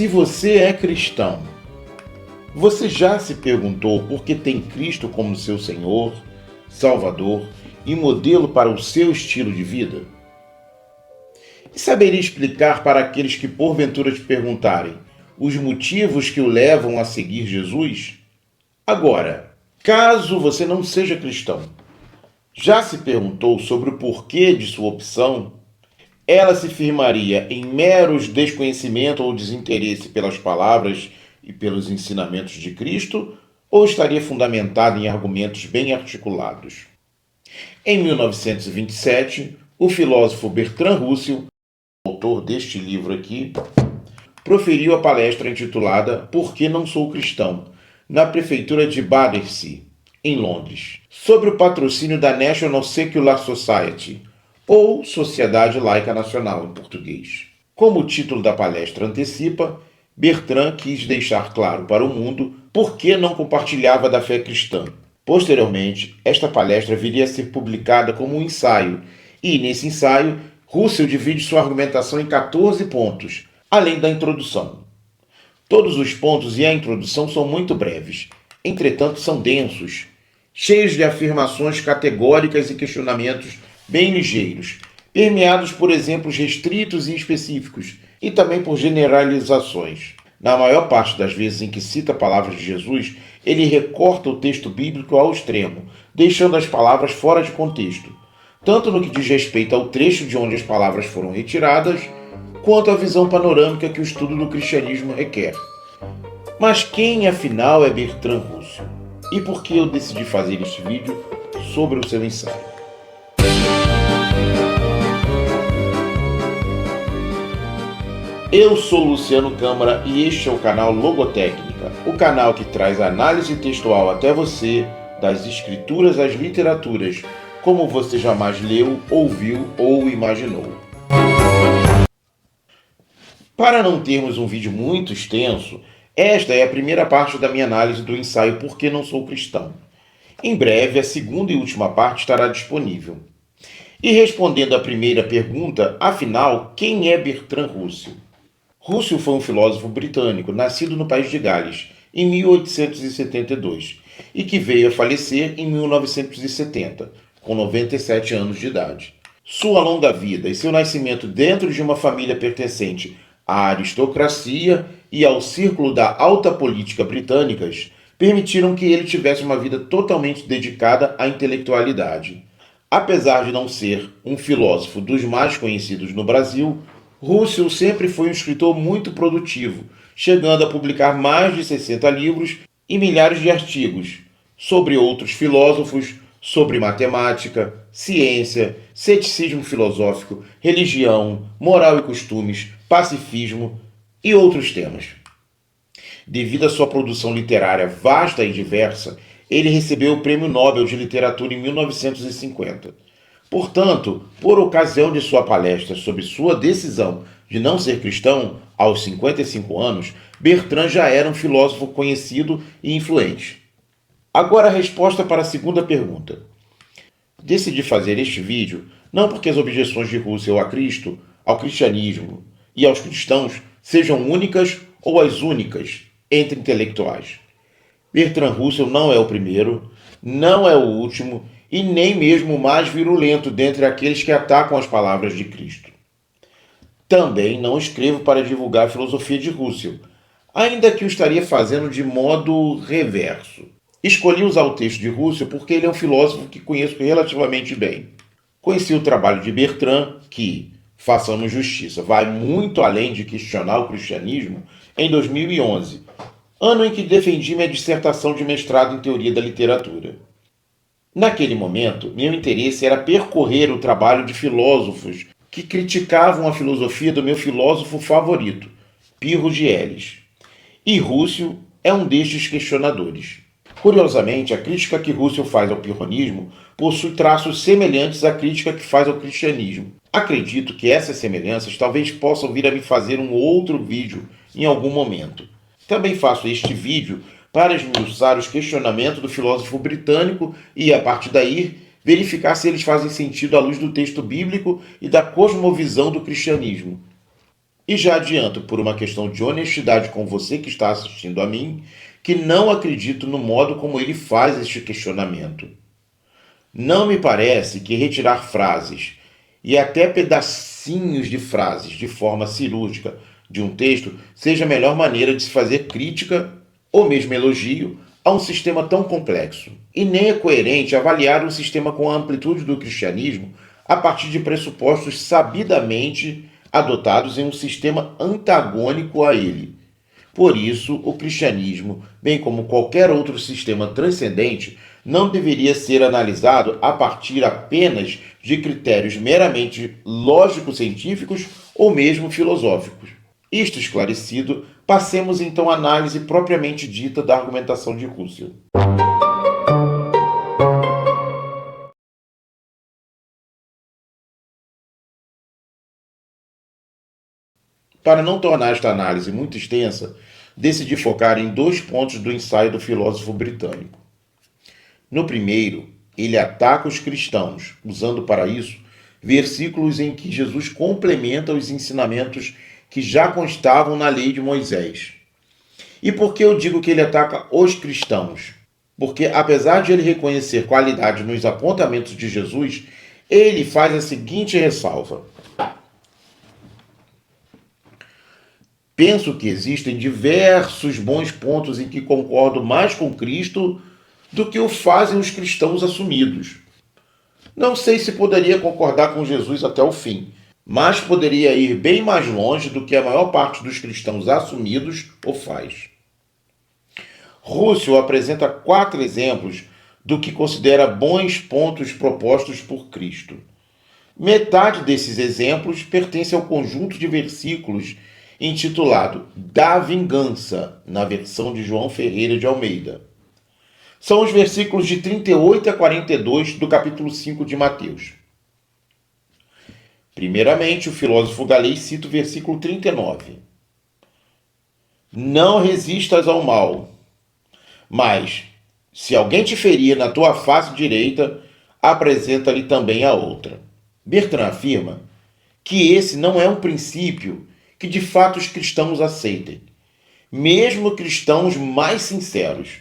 Se você é cristão, você já se perguntou por que tem Cristo como seu Senhor, Salvador e modelo para o seu estilo de vida? E saberia explicar para aqueles que porventura te perguntarem os motivos que o levam a seguir Jesus? Agora, caso você não seja cristão, já se perguntou sobre o porquê de sua opção? Ela se firmaria em meros desconhecimento ou desinteresse pelas palavras e pelos ensinamentos de Cristo, ou estaria fundamentada em argumentos bem articulados? Em 1927, o filósofo Bertrand Russell, autor deste livro aqui, proferiu a palestra intitulada Por que não sou cristão?, na prefeitura de Battersea, em Londres, sobre o patrocínio da National Secular Society, ou Sociedade Laica Nacional em português. Como o título da palestra antecipa, Bertrand quis deixar claro para o mundo por que não compartilhava da fé cristã. Posteriormente, esta palestra viria a ser publicada como um ensaio, e nesse ensaio, Russell divide sua argumentação em 14 pontos, além da introdução. Todos os pontos e a introdução são muito breves, entretanto são densos, cheios de afirmações categóricas e questionamentos bem ligeiros, permeados por exemplos restritos e específicos, e também por generalizações. Na maior parte das vezes em que cita palavras de Jesus, ele recorta o texto bíblico ao extremo, deixando as palavras fora de contexto, tanto no que diz respeito ao trecho de onde as palavras foram retiradas, quanto à visão panorâmica que o estudo do cristianismo requer. Mas quem, afinal, é Bertrand Russell? E por que eu decidi fazer este vídeo sobre o seu ensaio? Eu sou Luciano Câmara e este é o canal Logotécnica, o canal que traz análise textual até você, das escrituras às literaturas, como você jamais leu, ouviu ou imaginou. Para não termos um vídeo muito extenso, esta é a primeira parte da minha análise do ensaio Por que não sou cristão. Em breve, a segunda e última parte estará disponível. E respondendo à primeira pergunta, afinal, quem é Bertrand Russell? Russell foi um filósofo britânico, nascido no país de Gales, em 1872, e que veio a falecer em 1970, com 97 anos de idade. Sua longa vida e seu nascimento dentro de uma família pertencente à aristocracia e ao círculo da alta política britânicas permitiram que ele tivesse uma vida totalmente dedicada à intelectualidade. Apesar de não ser um filósofo dos mais conhecidos no Brasil, Russell sempre foi um escritor muito produtivo, chegando a publicar mais de 60 livros e milhares de artigos sobre outros filósofos, sobre matemática, ciência, ceticismo filosófico, religião, moral e costumes, pacifismo e outros temas. Devido à sua produção literária vasta e diversa, ele recebeu o Prêmio Nobel de Literatura em 1950. Portanto, por ocasião de sua palestra sobre sua decisão de não ser cristão, aos 55 anos, Bertrand já era um filósofo conhecido e influente. Agora a resposta para a segunda pergunta. Decidi fazer este vídeo não porque as objeções de Russell a Cristo, ao cristianismo e aos cristãos sejam únicas ou as únicas entre intelectuais. Bertrand Russell não é o primeiro, não é o último e nem mesmo o mais virulento dentre aqueles que atacam as palavras de Cristo. Também não escrevo para divulgar a filosofia de Russell, ainda que o estaria fazendo de modo reverso. Escolhi usar o texto de Russell porque ele é um filósofo que conheço relativamente bem. Conheci o trabalho de Bertrand, que, façamos justiça, vai muito além de questionar o cristianismo, em 2011, ano em que defendi minha dissertação de mestrado em teoria da literatura. Naquele momento, meu interesse era percorrer o trabalho de filósofos que criticavam a filosofia do meu filósofo favorito, Pirro de Elis. E Russell é um destes questionadores. Curiosamente, a crítica que Russell faz ao pirronismo possui traços semelhantes à crítica que faz ao cristianismo. Acredito que essas semelhanças talvez possam vir a me fazer um outro vídeo em algum momento. Também faço este vídeo para esmiuçar os questionamentos do filósofo britânico e, a partir daí, verificar se eles fazem sentido à luz do texto bíblico e da cosmovisão do cristianismo. E já adianto, por uma questão de honestidade com você que está assistindo a mim, que não acredito no modo como ele faz este questionamento. Não me parece que retirar frases e até pedacinhos de frases de forma cirúrgica de um texto seja a melhor maneira de se fazer crítica ou mesmo elogio a um sistema tão complexo. E nem é coerente avaliar um sistema com a amplitude do cristianismo a partir de pressupostos sabidamente adotados em um sistema antagônico a ele. Por isso, o cristianismo, bem como qualquer outro sistema transcendente, não deveria ser analisado a partir apenas de critérios meramente lógico-científicos ou mesmo filosóficos. Isto esclarecido, passemos então à análise propriamente dita da argumentação de Russell. Para não tornar esta análise muito extensa, decidi focar em 2 pontos do ensaio do filósofo britânico. No primeiro, ele ataca os cristãos, usando para isso versículos em que Jesus complementa os ensinamentos que já constavam na lei de Moisés. E por que eu digo que ele ataca os cristãos? Porque, apesar de ele reconhecer qualidade nos apontamentos de Jesus, ele faz a seguinte ressalva: penso que existem diversos bons pontos em que concordo mais com Cristo do que o fazem os cristãos assumidos. Não sei se poderia concordar com Jesus até o fim, mas poderia ir bem mais longe do que a maior parte dos cristãos assumidos o faz. Russell apresenta 4 exemplos do que considera bons pontos propostos por Cristo. Metade desses exemplos pertence ao conjunto de versículos intitulado Da Vingança, na versão de João Ferreira de Almeida. São os versículos de 38 a 42 do capítulo 5 de Mateus. Primeiramente, o filósofo galês cita o versículo 39. Não resistas ao mal, mas, se alguém te ferir na tua face direita, apresenta-lhe também a outra. Bertrand afirma que esse não é um princípio que de fato os cristãos aceitem, mesmo cristãos mais sinceros.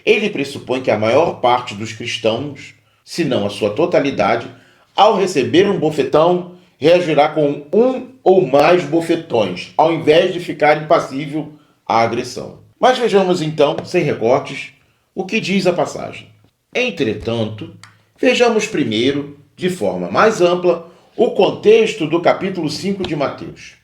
Ele pressupõe que a maior parte dos cristãos, se não a sua totalidade, ao receber um bofetão, reagirá com um ou mais bofetões, ao invés de ficar impassível à agressão. Mas vejamos então, sem recortes, o que diz a passagem. Entretanto, vejamos primeiro, de forma mais ampla, o contexto do capítulo 5 de Mateus.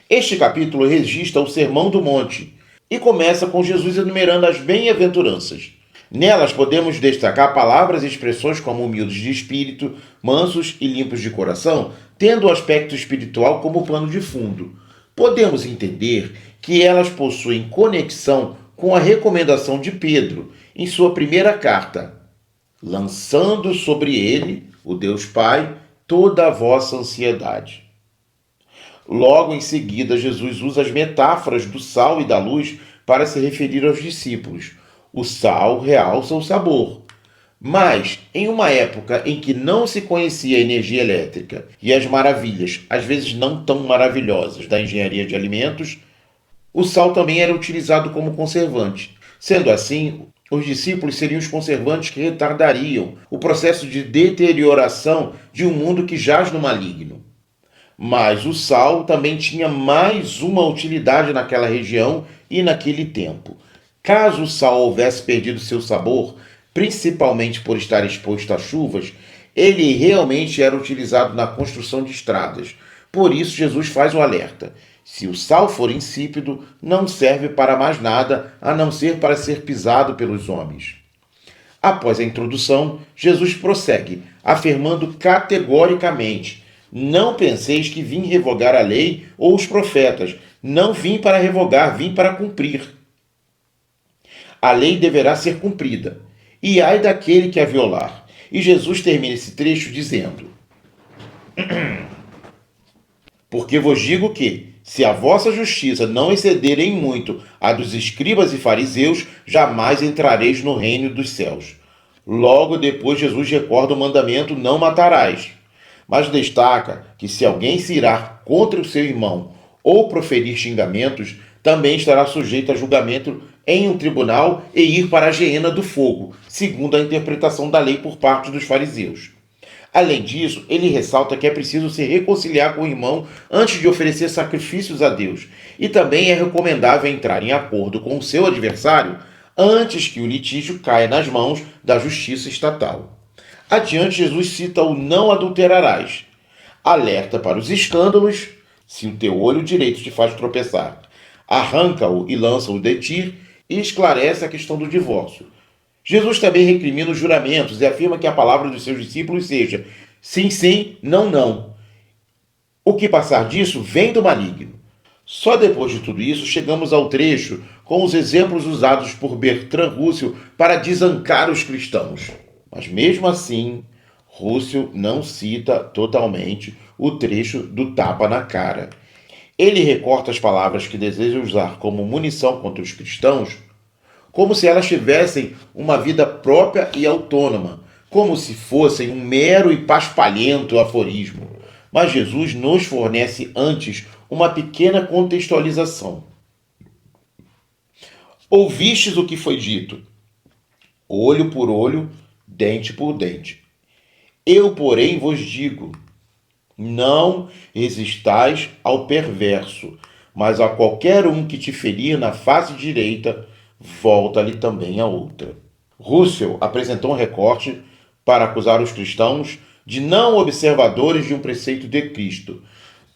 Este capítulo registra o Sermão do Monte e começa com Jesus enumerando as bem-aventuranças. Nelas podemos destacar palavras e expressões como humildes de espírito, mansos e limpos de coração, tendo o aspecto espiritual como pano de fundo. Podemos entender que elas possuem conexão com a recomendação de Pedro em sua primeira carta, lançando sobre ele, o Deus Pai, toda a vossa ansiedade. Logo em seguida, Jesus usa as metáforas do sal e da luz para se referir aos discípulos. O sal realça o sabor. Mas, em uma época em que não se conhecia a energia elétrica e as maravilhas, às vezes não tão maravilhosas, da engenharia de alimentos, o sal também era utilizado como conservante. Sendo assim, os discípulos seriam os conservantes que retardariam o processo de deterioração de um mundo que jaz no maligno. Mas o sal também tinha mais uma utilidade naquela região e naquele tempo. Caso o sal houvesse perdido seu sabor, principalmente por estar exposto a chuvas, ele realmente era utilizado na construção de estradas. Por isso Jesus faz o alerta: se o sal for insípido, não serve para mais nada a não ser para ser pisado pelos homens. Após a introdução, Jesus prossegue, afirmando categoricamente: não penseis que vim revogar a lei ou os profetas. Não vim para revogar, vim para cumprir. A lei deverá ser cumprida, e ai daquele que a violar. E Jesus termina esse trecho dizendo: porque vos digo que, se a vossa justiça não exceder em muito a dos escribas e fariseus, jamais entrareis no reino dos céus. Logo depois Jesus recorda o mandamento: não matarás. Mas destaca que se alguém se irar contra o seu irmão ou proferir xingamentos, também estará sujeito a julgamento em um tribunal e ir para a geena do fogo, segundo a interpretação da lei por parte dos fariseus. Além disso, ele ressalta que é preciso se reconciliar com o irmão antes de oferecer sacrifícios a Deus, e também é recomendável entrar em acordo com o seu adversário antes que o litígio caia nas mãos da justiça estatal. Adiante, Jesus cita o não adulterarás, alerta para os escândalos, se o teu olho direito te faz tropeçar, arranca-o e lança-o de ti, e esclarece a questão do divórcio. Jesus também recrimina os juramentos e afirma que a palavra dos seus discípulos seja sim, sim, não, não. O que passar disso vem do maligno. Só depois de tudo isso chegamos ao trecho com os exemplos usados por Bertrand Russell para desancar os cristãos. Mas mesmo assim, Russell não cita totalmente o trecho do tapa na cara. Ele recorta as palavras que deseja usar como munição contra os cristãos, como se elas tivessem uma vida própria e autônoma, como se fossem um mero e paspalhento aforismo. Mas Jesus nos fornece antes uma pequena contextualização. Ouvistes o que foi dito, olho por olho, dente por dente. Eu, porém, vos digo, não resistais ao perverso, mas a qualquer um que te ferir na face direita, volta-lhe também a outra. Russell apresentou um recorte para acusar os cristãos de não observadores de um preceito de Cristo.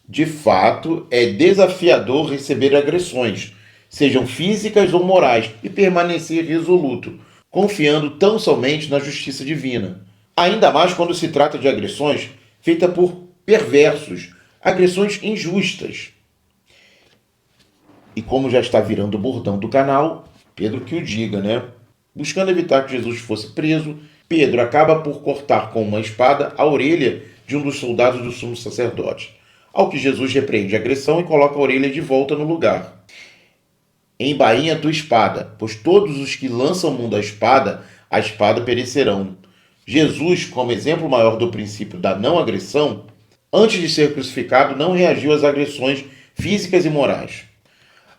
De fato, é desafiador receber agressões, sejam físicas ou morais, e permanecer resoluto, confiando tão somente na justiça divina. Ainda mais quando se trata de agressões feitas por perversos, agressões injustas. E como já está virando o bordão do canal, Pedro que o diga, né? Buscando evitar que Jesus fosse preso, Pedro acaba por cortar com uma espada a orelha de um dos soldados do sumo sacerdote, ao que Jesus repreende a agressão e coloca a orelha de volta no lugar. Embainha tua espada, pois todos os que lançam mão da espada, a espada perecerão. Jesus, como exemplo maior do princípio da não agressão, antes de ser crucificado, não reagiu às agressões físicas e morais.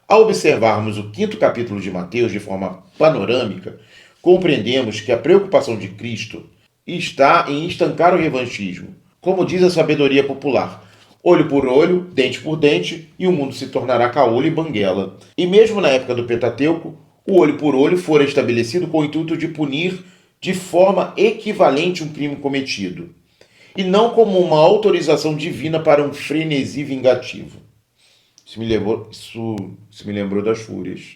Ao observarmos o 5º capítulo de Mateus de forma panorâmica, compreendemos que a preocupação de Cristo está em estancar o revanchismo. Como diz a sabedoria popular, olho por olho, dente por dente, e o mundo se tornará caolho e banguela. E mesmo na época do Pentateuco, o olho por olho fora estabelecido com o intuito de punir de forma equivalente um crime cometido, e não como uma autorização divina para um frenesi vingativo. Isso me lembrou das Fúrias.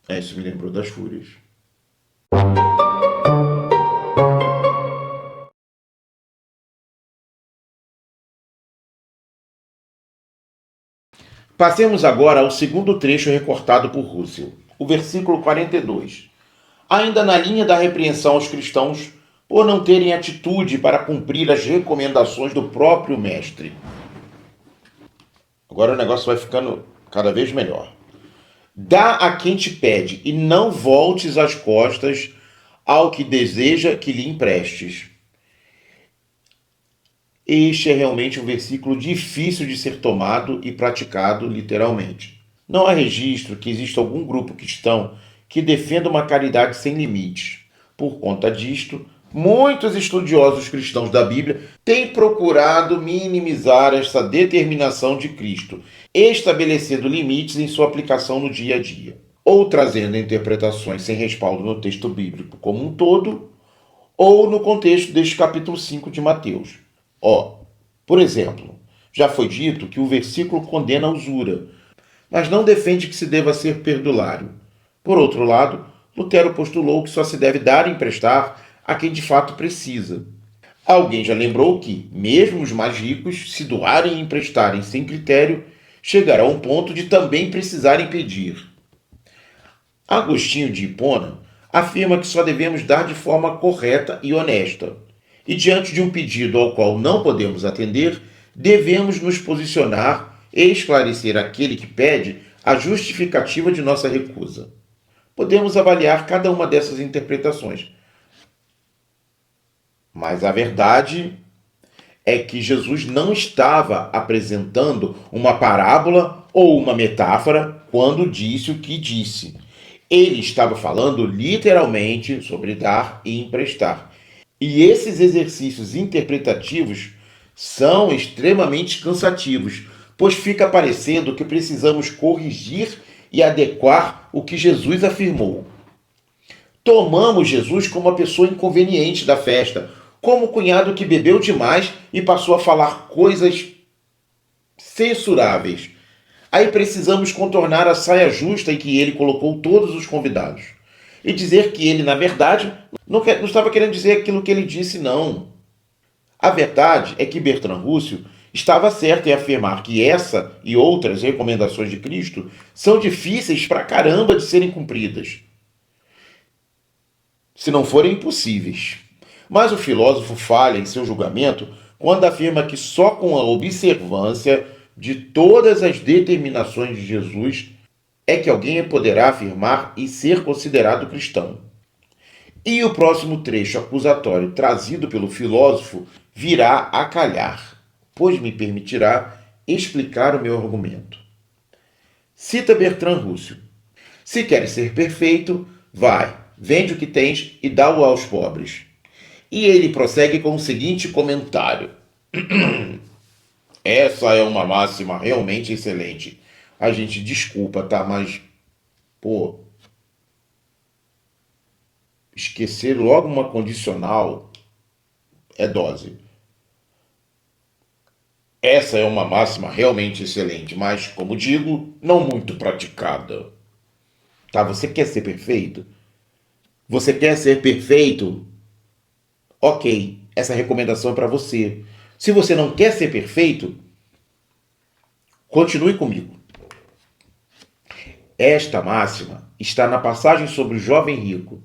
Isso me lembrou das Fúrias. Passemos agora ao segundo trecho recortado por Russell, o versículo 42. Ainda na linha da repreensão aos cristãos por não terem atitude para cumprir as recomendações do próprio mestre. Agora o negócio vai ficando cada vez melhor. Dá a quem te pede e não voltes as costas ao que deseja que lhe emprestes. Este é realmente um versículo difícil de ser tomado e praticado literalmente. Não há registro que exista algum grupo cristão que defenda uma caridade sem limites. Por conta disto, muitos estudiosos cristãos da Bíblia têm procurado minimizar essa determinação de Cristo, estabelecendo limites em sua aplicação no dia a dia, ou trazendo interpretações sem respaldo no texto bíblico como um todo, ou no contexto deste capítulo 5 de Mateus. Por exemplo, já foi dito que o versículo condena a usura, mas não defende que se deva ser perdulário. Por outro lado, Lutero postulou que só se deve dar e emprestar a quem de fato precisa. Alguém já lembrou que, mesmo os mais ricos, se doarem e emprestarem sem critério, chegará a um ponto de também precisarem pedir. Agostinho de Hipona afirma que só devemos dar de forma correta e honesta. E diante de um pedido ao qual não podemos atender, devemos nos posicionar e esclarecer àquele que pede a justificativa de nossa recusa. Podemos avaliar cada uma dessas interpretações, mas a verdade é que Jesus não estava apresentando uma parábola ou uma metáfora quando disse o que disse. Ele estava falando literalmente sobre dar e emprestar. E esses exercícios interpretativos são extremamente cansativos, pois fica parecendo que precisamos corrigir e adequar o que Jesus afirmou. Tomamos Jesus como a pessoa inconveniente da festa, como o cunhado que bebeu demais e passou a falar coisas censuráveis. Aí precisamos contornar a saia justa em que ele colocou todos os convidados. E dizer que ele, na verdade, não estava querendo dizer aquilo que ele disse, não. A verdade é que Bertrand Russell estava certo em afirmar que essa e outras recomendações de Cristo são difíceis pra caramba de serem cumpridas, se não forem impossíveis. Mas o filósofo falha em seu julgamento quando afirma que só com a observância de todas as determinações de Jesus é que alguém poderá afirmar e ser considerado cristão. E o próximo trecho acusatório trazido pelo filósofo virá a calhar, pois me permitirá explicar o meu argumento. Cita Bertrand Russell: se queres ser perfeito, vai, vende o que tens e dá-o aos pobres. E ele prossegue com o seguinte comentário: essa é uma máxima realmente excelente. A gente desculpa, tá? Mas, pô, esquecer logo uma condicional é dose. Essa é uma máxima realmente excelente, mas, como digo, não muito praticada. Tá? Você quer ser perfeito? Você quer ser perfeito? Ok, essa recomendação é para você. Se você não quer ser perfeito, continue comigo. Esta máxima está na passagem sobre o jovem rico.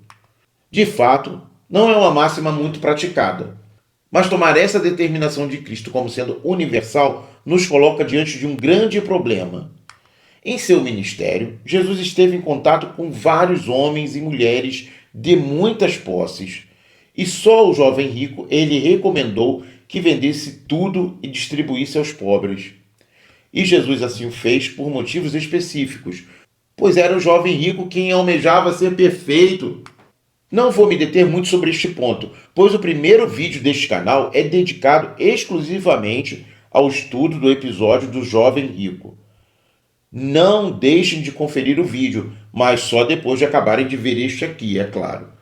De fato, não é uma máxima muito praticada, mas tomar essa determinação de Cristo como sendo universal nos coloca diante de um grande problema. Em seu ministério, Jesus esteve em contato com vários homens e mulheres de muitas posses, e só o jovem rico ele recomendou que vendesse tudo e distribuísse aos pobres. E Jesus assim o fez por motivos específicos, pois era o jovem rico quem almejava ser perfeito. Não vou me deter muito sobre este ponto, pois o primeiro vídeo deste canal é dedicado exclusivamente ao estudo do episódio do jovem rico. Não deixem de conferir o vídeo, mas só depois de acabarem de ver este aqui, é claro.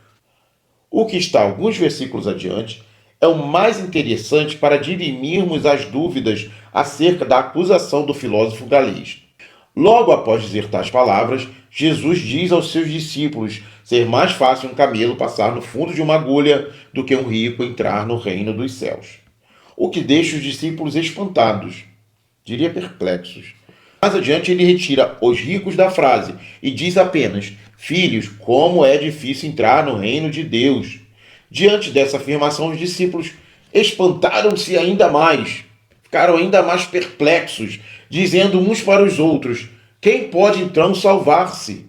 O que está alguns versículos adiante é o mais interessante para dirimirmos as dúvidas acerca da acusação do filósofo galês. Logo após dizer tais palavras, Jesus diz aos seus discípulos ser mais fácil um camelo passar no fundo de uma agulha do que um rico entrar no reino dos céus. O que deixa os discípulos espantados, diria perplexos. Mais adiante ele retira os ricos da frase e diz apenas: filhos, como é difícil entrar no reino de Deus. Diante dessa afirmação, os discípulos espantaram-se ainda mais, ficaram ainda mais perplexos, dizendo uns para os outros: quem pode então salvar-se?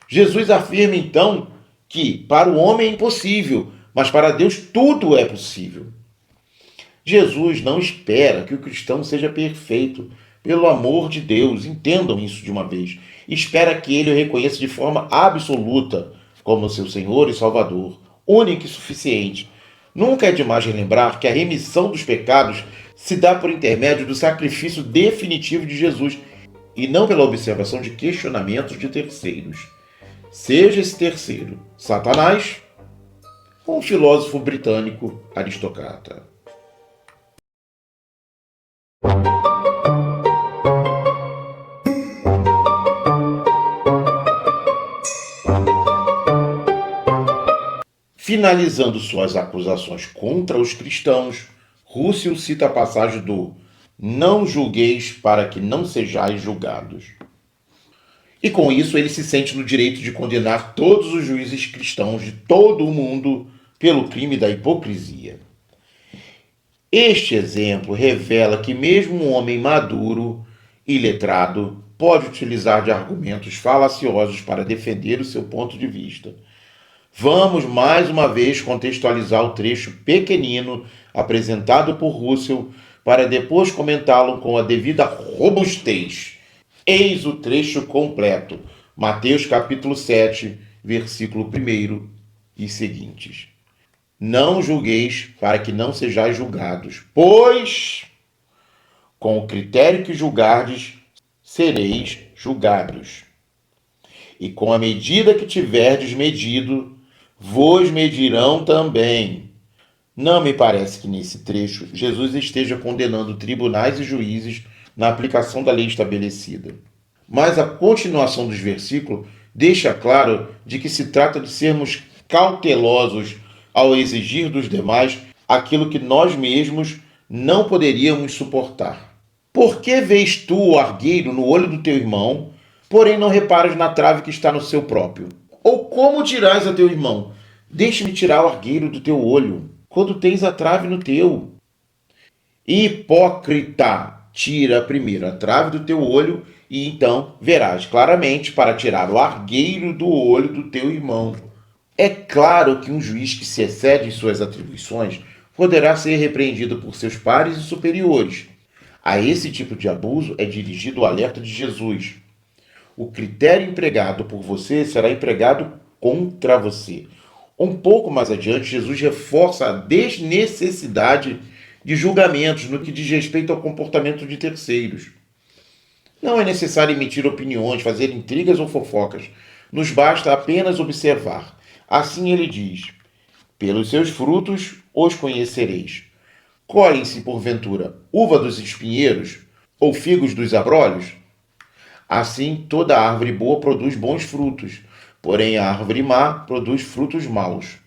Jesus afirma então que para o homem é impossível, mas para Deus tudo é possível. Jesus não espera que o cristão seja perfeito. Pelo amor de Deus, entendam isso de uma vez. Espera que ele o reconheça de forma absoluta como seu Senhor e Salvador, único e suficiente. Nunca é demais lembrar que a remissão dos pecados se dá por intermédio do sacrifício definitivo de Jesus e não pela observação de questionamentos de terceiros. Seja esse terceiro Satanás ou um filósofo britânico aristocrata. Finalizando suas acusações contra os cristãos, Russell cita a passagem do "não julgueis para que não sejais julgados". E com isso ele se sente no direito de condenar todos os juízes cristãos de todo o mundo pelo crime da hipocrisia. Este exemplo revela que mesmo um homem maduro e letrado pode utilizar de argumentos falaciosos para defender o seu ponto de vista. Vamos mais uma vez contextualizar o trecho pequenino apresentado por Russell, para depois comentá-lo com a devida robustez. Eis o trecho completo. Mateus capítulo 7, versículo 1 e seguintes. Não julgueis para que não sejais julgados, pois com o critério que julgardes, sereis julgados. E com a medida que tiverdes medido, vos medirão também. Não me parece que nesse trecho Jesus esteja condenando tribunais e juízes na aplicação da lei estabelecida. Mas a continuação dos versículos deixa claro de que se trata de sermos cautelosos ao exigir dos demais aquilo que nós mesmos não poderíamos suportar. Por que vês tu o argueiro no olho do teu irmão, porém não reparas na trave que está no seu próprio? Ou como dirás a teu irmão, deixe-me tirar o argueiro do teu olho, quando tens a trave no teu? Hipócrita, tira primeiro a trave do teu olho, e então verás claramente para tirar o argueiro do olho do teu irmão. É claro que um juiz que se excede em suas atribuições poderá ser repreendido por seus pares e superiores. A esse tipo de abuso é dirigido o alerta de Jesus. O critério empregado por você será empregado contra você. Um pouco mais adiante, Jesus reforça a desnecessidade de julgamentos no que diz respeito ao comportamento de terceiros. Não é necessário emitir opiniões, fazer intrigas ou fofocas. Nos basta apenas observar. Assim ele diz: pelos seus frutos os conhecereis. Colhem-se, porventura, uva dos espinheiros ou figos dos abrolhos? Assim, toda árvore boa produz bons frutos, porém a árvore má produz frutos maus.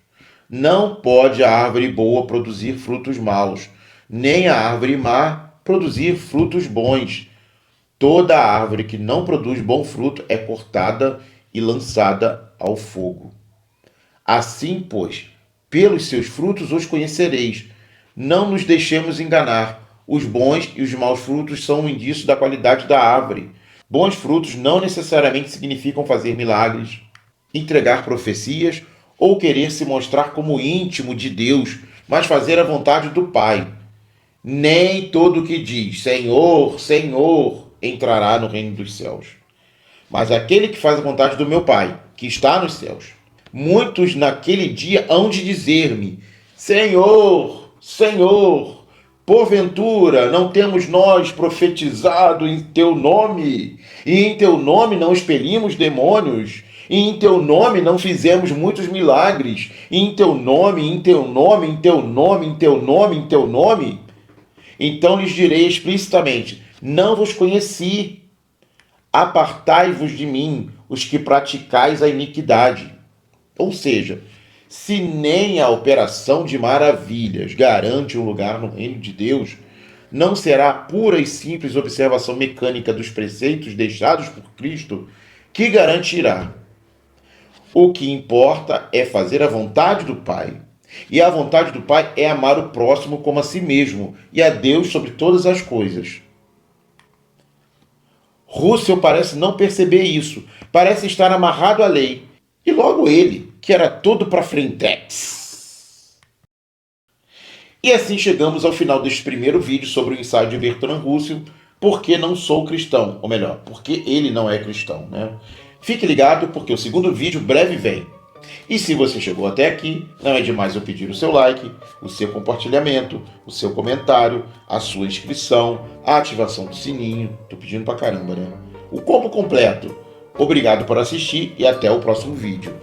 Não pode a árvore boa produzir frutos maus, nem a árvore má produzir frutos bons. Toda árvore que não produz bom fruto é cortada e lançada ao fogo. Assim, pois, pelos seus frutos os conhecereis. Não nos deixemos enganar. Os bons e os maus frutos são um indício da qualidade da árvore. Bons frutos não necessariamente significam fazer milagres, entregar profecias ou querer se mostrar como íntimo de Deus, mas fazer a vontade do Pai. Nem todo que diz Senhor, Senhor entrará no reino dos céus, mas aquele que faz a vontade do meu Pai, que está nos céus. Muitos naquele dia hão de dizer-me: Senhor, Senhor, porventura não temos nós profetizado em teu nome, e em teu nome não expelimos demônios, e em teu nome não fizemos muitos milagres, e em teu nome, em teu nome, em teu nome, em teu nome, em teu nome? Então lhes direi explicitamente: não vos conheci. Apartai-vos de mim, os que praticais a iniquidade. Ou seja, se nem a operação de maravilhas garante um lugar no reino de Deus, não será a pura e simples observação mecânica dos preceitos deixados por Cristo que garantirá. O que importa é fazer a vontade do Pai. E a vontade do Pai é amar o próximo como a si mesmo e a Deus sobre todas as coisas. Russell parece não perceber isso, parece estar amarrado à lei. E logo ele, que era todo para frentex. E assim chegamos ao final deste primeiro vídeo sobre o ensaio de Bertrand Russell, Por que não sou cristão? Ou melhor, porque ele não é cristão, né? Fique ligado porque o segundo vídeo breve vem. E se você chegou até aqui, não é demais eu pedir o seu like, o seu compartilhamento, o seu comentário, a sua inscrição, a ativação do sininho. Tô pedindo pra caramba, né? O combo completo. Obrigado por assistir e até o próximo vídeo.